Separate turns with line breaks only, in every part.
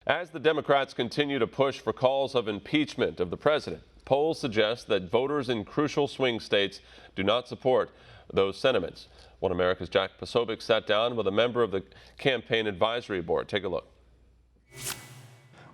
As the Democrats continue to push for calls of impeachment of the president, polls suggest that voters in crucial swing states do not support those sentiments. One America's Jack Posobiec sat down with a member of the campaign advisory board. Take a look.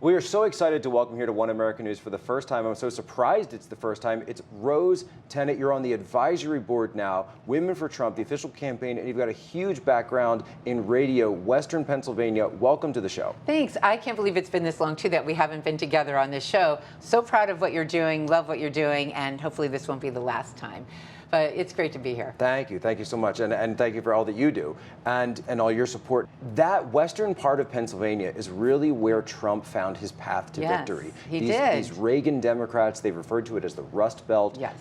We are so excited to welcome here to One America News for the first time. I'm so surprised it's the first time. It's Rose Tennant. You're on the advisory board now, Women for Trump, the official campaign, and you've got a huge background in radio, Western Pennsylvania. Welcome to the show.
Thanks. I can't believe it's been this long, too, that we haven't been together on this show. So proud of what you're doing, love what you're doing, and hopefully this won't be the last time. But it's great to be here.
Thank you so much, and thank you for all that you do and all your support. That western part of Pennsylvania is really where Trump found his path to victory.
He did.
These Reagan Democrats, they referred to it as the Rust Belt.
Yes.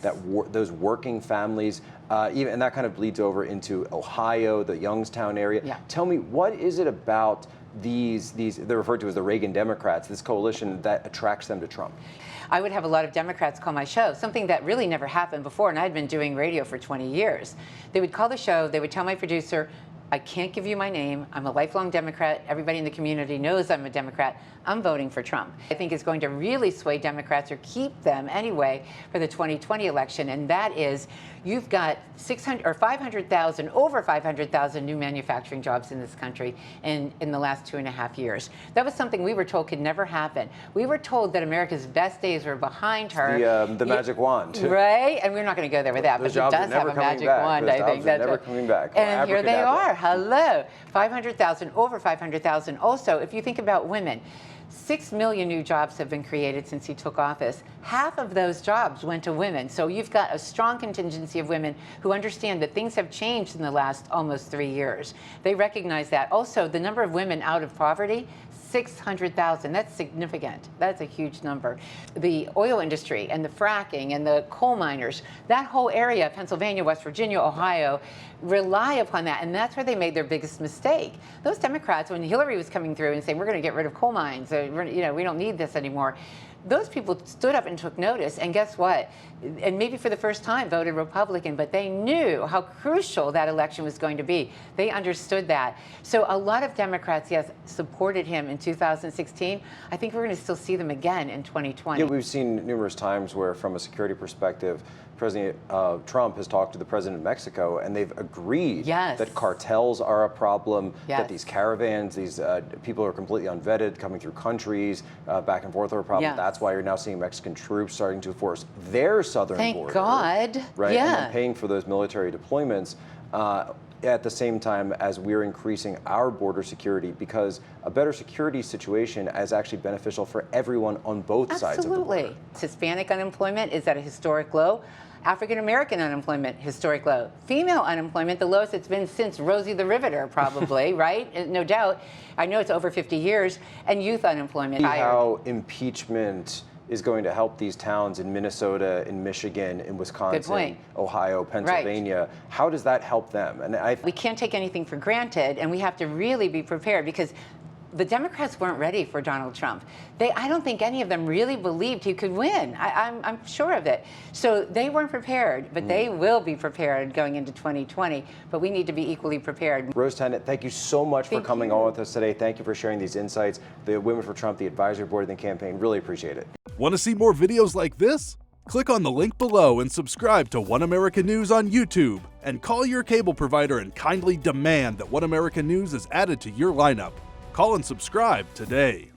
Those working families, and that kind of bleeds over into Ohio, the Youngstown area.
Yeah.
Tell me, what is it about these they're referred to as the Reagan Democrats, this coalition that attracts them to Trump?
I would have a lot of Democrats call my show, something that really never happened before, and I'd been doing radio for 20 years. They would call the show, they would tell my producer, I can't give you my name, I'm a lifelong Democrat, everybody in the community knows I'm a Democrat, I'm voting for Trump. I think it's going to really sway Democrats, or keep them anyway, for the 2020 election, and that is, you've got 500,000, over 500,000 new manufacturing jobs in this country in the last 2.5 years. That was something we were told could never happen. We were told that America's best days were behind her.
The magic wand.
Right? And we're not going to go there with that, but she does have a magic wand, I think.
That's never coming back.
And here they are. Hello. 500,000, over 500,000. Also, if you think about women, 6 million new jobs have been created since he took office. Half of those jobs went to women. So you've got a strong contingency of women who understand that things have changed in the last almost 3 years. They recognize that. Also, the number of women out of poverty, 600,000. That's significant. That's a huge number. The oil industry and the fracking and the coal miners, that whole area, Pennsylvania, West Virginia, Ohio, rely upon that. And that's where they made their biggest mistake. Those Democrats, when Hillary was coming through and saying, we're going to get rid of coal mines, we don't need this anymore, those people stood up and took notice, and guess what? And maybe for the first time voted Republican, but they knew how crucial that election was going to be. They understood that. So a lot of Democrats, yes, supported him in 2016. I think we're going to still see them again in 2020.
Yeah, we've seen numerous times where, from a security perspective, President Trump has talked to the president of Mexico, and they've agreed that cartels are a problem, that these caravans, these people are completely unvetted, coming through countries, back and forth are a problem. That's why you're now seeing Mexican troops starting to enforce their southern border.
Thank God.
Right? And then paying for those military deployments. At the same time as we're increasing our border security, because a better security situation is actually beneficial for everyone on both sides of the border.
Hispanic unemployment is at a historic low. African American unemployment, historic low. Female unemployment, the lowest it's been since Rosie the Riveter, probably, right? No doubt. I know it's over 50 years. And youth unemployment.
How impeachment is going to help these towns in Minnesota, in Michigan, in Wisconsin, Ohio, Pennsylvania. How does that help them? And
we can't take anything for granted, and we have to really be prepared, because the Democrats weren't ready for Donald Trump. I don't think any of them really believed he could win. I'm sure of it. So they weren't prepared, but they will be prepared going into 2020. But we need to be equally prepared.
Rose Tennant, thank you so much for coming on with us today. Thank you for sharing these insights. The Women for Trump, the advisory board, and the campaign, really appreciate it.
Want to see more videos like this? Click on the link below and subscribe to One America News on YouTube. And call your cable provider and kindly demand that One America News is added to your lineup. Call and subscribe today.